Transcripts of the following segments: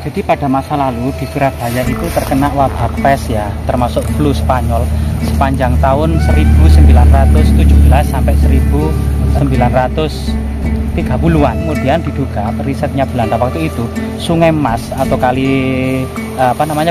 jadi pada masa lalu di Surabaya itu terkena wabah pes ya, termasuk flu Spanyol sepanjang tahun 1917 sampai 1930-an. Kemudian diduga risetnya Belanda waktu itu Sungai Mas atau kali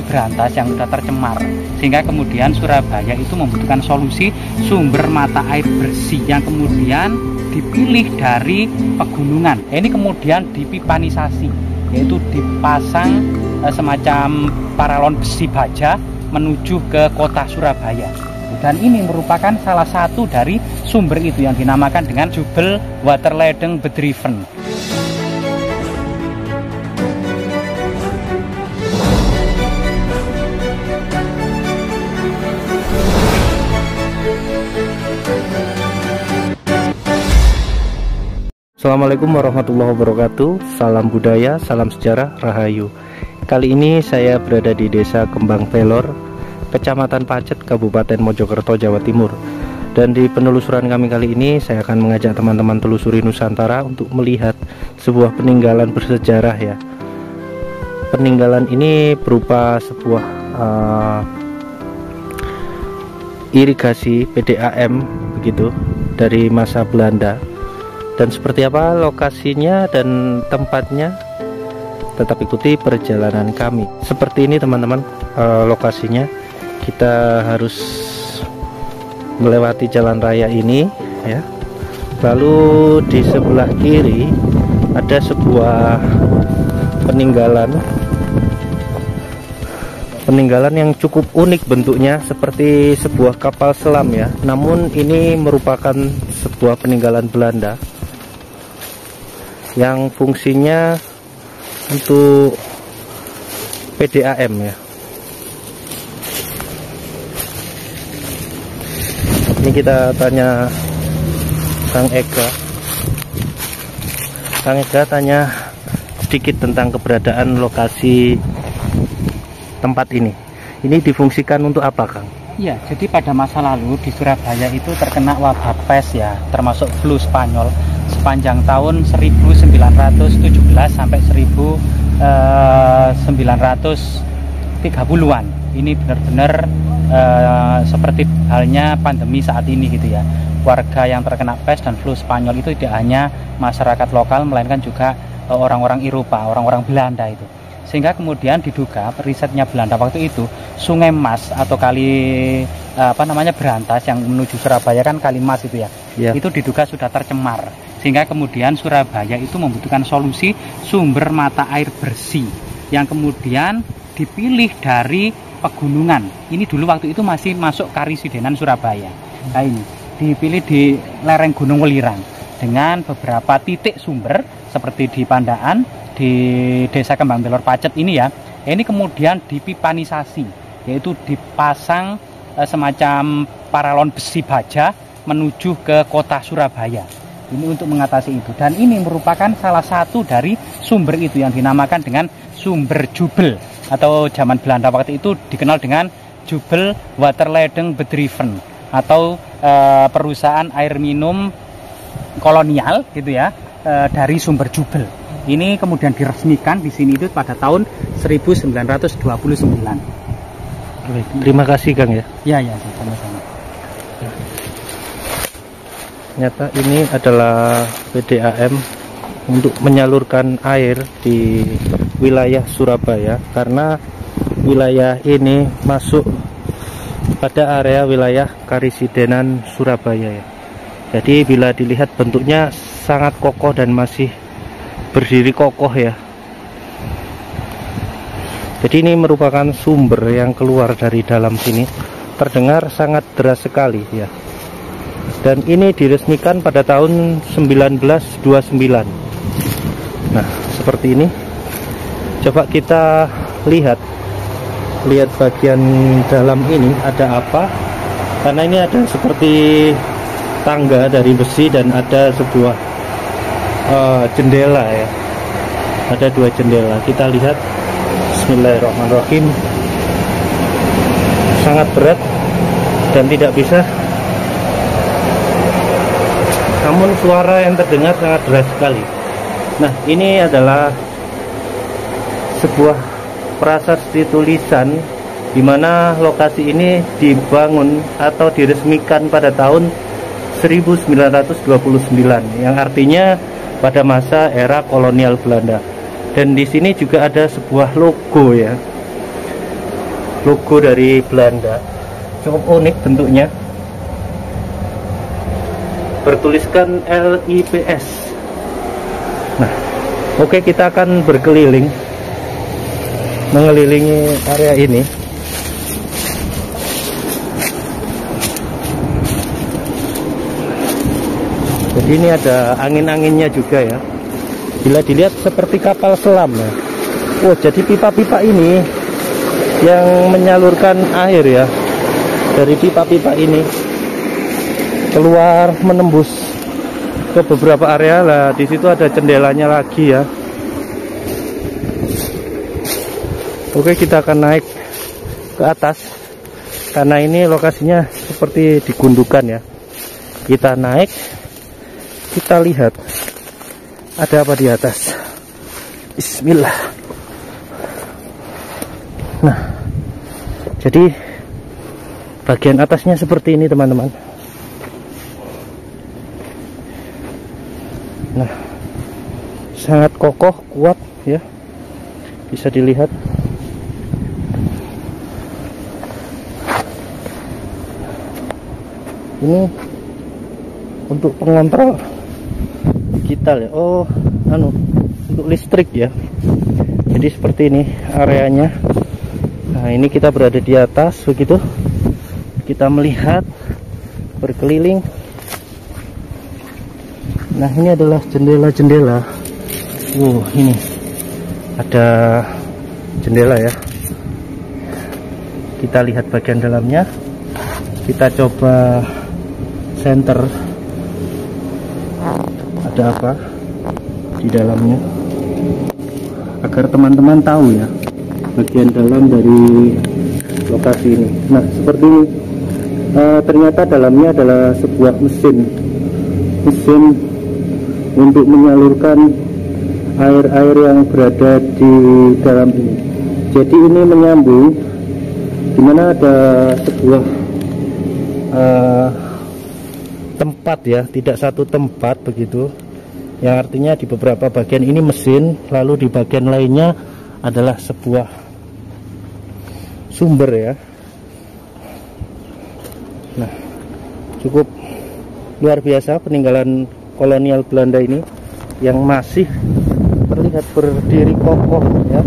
Berantas yang sudah tercemar, sehingga kemudian Surabaya itu membutuhkan solusi sumber mata air bersih yang kemudian dipilih dari pegunungan. Ini kemudian dipipanisasi, yaitu dipasang semacam paralon besi baja menuju ke kota Surabaya. Dan ini merupakan salah satu dari sumber itu yang dinamakan dengan Jubel Waterledeng Bedriven. Assalamualaikum warahmatullahi wabarakatuh. Salam budaya, salam sejarah, rahayu. Kali ini saya berada di Desa Kembang Pelor, Kecamatan Pacet, Kabupaten Mojokerto, Jawa Timur. Dan di penelusuran kami kali ini saya akan mengajak teman-teman telusuri Nusantara untuk melihat sebuah peninggalan bersejarah ya. Peninggalan ini berupa sebuah irigasi PDAM begitu dari masa Belanda. Dan seperti apa lokasinya dan tempatnya, tetap ikuti perjalanan kami. Seperti ini teman-teman, lokasinya kita harus melewati jalan raya ini ya. Lalu di sebelah kiri ada sebuah peninggalan yang cukup unik bentuknya, seperti sebuah kapal selam ya. Namun ini merupakan sebuah peninggalan Belanda yang fungsinya untuk PDAM ya. Ini kita tanya Kang Ega. Kang Ega tanya sedikit tentang keberadaan lokasi tempat ini. Ini difungsikan untuk apa, Kang? Ya, jadi pada masa lalu di Surabaya itu terkena wabah pes ya, termasuk flu Spanyol sepanjang tahun 1917 sampai 1930-an. Ini benar-benar seperti halnya pandemi saat ini gitu ya. Warga yang terkena pes dan flu Spanyol itu tidak hanya masyarakat lokal, melainkan juga orang-orang Eropa, orang-orang Belanda itu. Sehingga kemudian diduga risetnya Belanda waktu itu Sungai Mas atau kali Berantas yang menuju Surabaya kan Kali Mas itu ya. Itu diduga sudah tercemar, sehingga kemudian Surabaya itu membutuhkan solusi sumber mata air bersih yang kemudian dipilih dari pegunungan. Ini dulu waktu itu masih masuk Karisidenan Surabaya. Nah ini dipilih di lereng Gunung Welirang dengan beberapa titik sumber seperti di Pandaan, di Desa Kembang Pelor Pacet ini ya. Ini kemudian dipipanisasi, yaitu dipasang semacam paralon besi baja menuju ke kota Surabaya. Ini untuk mengatasi itu, dan ini merupakan salah satu dari sumber itu yang dinamakan dengan sumber Jubel, atau zaman Belanda waktu itu dikenal dengan Jubel Waterledeng Bedriven, atau perusahaan air minum kolonial gitu ya, dari sumber Jubel. Ini kemudian diresmikan di sini itu pada tahun 1929. Terima kasih Kang ya. Ya, sama-sama. Ternyata ini adalah PDAM untuk menyalurkan air di wilayah Surabaya, karena wilayah ini masuk pada area wilayah Karisidenan Surabaya ya. Jadi bila dilihat bentuknya sangat kokoh dan masih berdiri kokoh ya. Jadi ini merupakan sumber yang keluar dari dalam sini, terdengar sangat deras sekali ya. Dan ini diresmikan pada tahun 1929. Nah, seperti ini. Coba kita lihat bagian dalam ini ada apa. Karena ini ada seperti tangga dari besi dan ada sebuah jendela ya. Ada dua jendela. Kita lihat. Bismillahirrahmanirrahim. Sangat berat dan tidak bisa, namun suara yang terdengar sangat deras sekali. Nah, ini adalah sebuah prasasti tulisan di mana lokasi ini dibangun atau diresmikan pada tahun 1929, yang artinya pada masa era kolonial Belanda. Dan di sini juga ada sebuah logo ya, logo dari Belanda, cukup unik bentuknya, bertuliskan LIPS. Nah, oke, kita akan berkeliling mengelilingi area ini. Jadi ini ada angin-anginnya juga ya. Bila dilihat seperti kapal selam ya. Oh, jadi pipa-pipa ini yang menyalurkan air ya. Dari pipa-pipa ini keluar menembus ke beberapa area lah. Di situ ada jendelanya lagi ya. Oke, kita akan naik ke atas karena ini lokasinya seperti digundukan ya. Kita naik, kita lihat ada apa di atas. Bismillah. Nah, jadi bagian atasnya seperti ini teman-teman. Nah, sangat kokoh, kuat ya, bisa dilihat. Ini untuk pengontrol digital ya. Oh, untuk listrik ya. Jadi seperti ini areanya. Nah, ini kita berada di atas begitu. Kita melihat berkeliling. Nah, ini adalah jendela-jendela. Ini ada jendela ya. Kita lihat bagian dalamnya. Kita coba center. Ada apa di dalamnya, agar teman-teman tahu ya bagian dalam dari lokasi ini. Nah, seperti ini. Ternyata dalamnya adalah sebuah mesin untuk menyalurkan air-air yang berada di dalam ini. Jadi ini menyambung, dimana ada sebuah tempat ya, tidak satu tempat begitu, yang artinya di beberapa bagian ini mesin, lalu di bagian lainnya adalah sebuah sumber ya. Nah, cukup luar biasa peninggalan kolonial Belanda ini yang masih terlihat berdiri kokoh ya.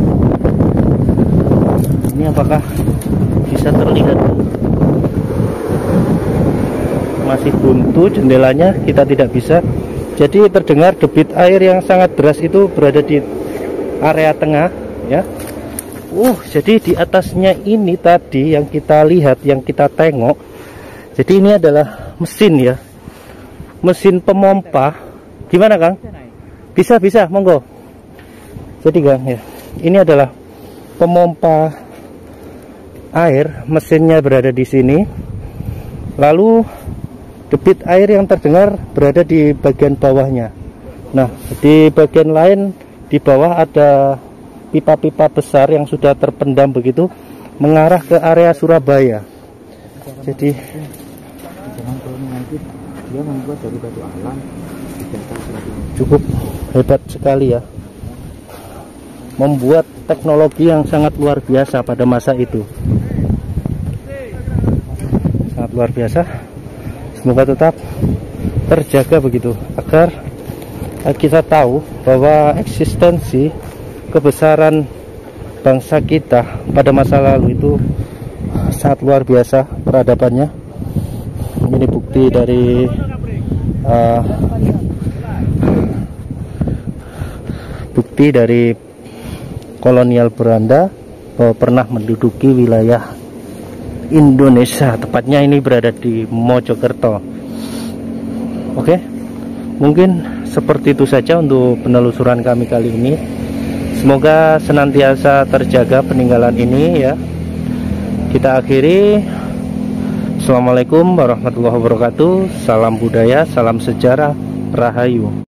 Ini apakah bisa terlihat? Masih buntu jendelanya, kita tidak bisa. Jadi terdengar debit air yang sangat deras itu berada di area tengah ya. Jadi di atasnya ini tadi yang kita lihat, yang kita tengok, jadi ini adalah mesin ya, mesin pemompa. Gimana Kang? Bisa, monggo. Jadi Kang ya, ini adalah pemompa air, mesinnya berada di sini. Lalu debit air yang terdengar berada di bagian bawahnya. Nah, di bagian lain di bawah ada pipa-pipa besar yang sudah terpendam begitu, mengarah ke area Surabaya. Jadi dia membuat dari batu alam, cukup hebat sekali ya, membuat teknologi yang sangat luar biasa pada masa itu, sangat luar biasa. Semoga tetap terjaga begitu, agar kita tahu bahwa eksistensi kebesaran bangsa kita pada masa lalu itu sangat luar biasa peradabannya. Ini bukti dari kolonial Belanda bahwa pernah menduduki wilayah Indonesia, tepatnya ini berada di Mojokerto. Oke, mungkin seperti itu saja untuk penelusuran kami kali ini. Semoga senantiasa terjaga peninggalan ini ya. Kita akhiri. Assalamualaikum warahmatullahi wabarakatuh. Salam budaya, salam sejarah, rahayu.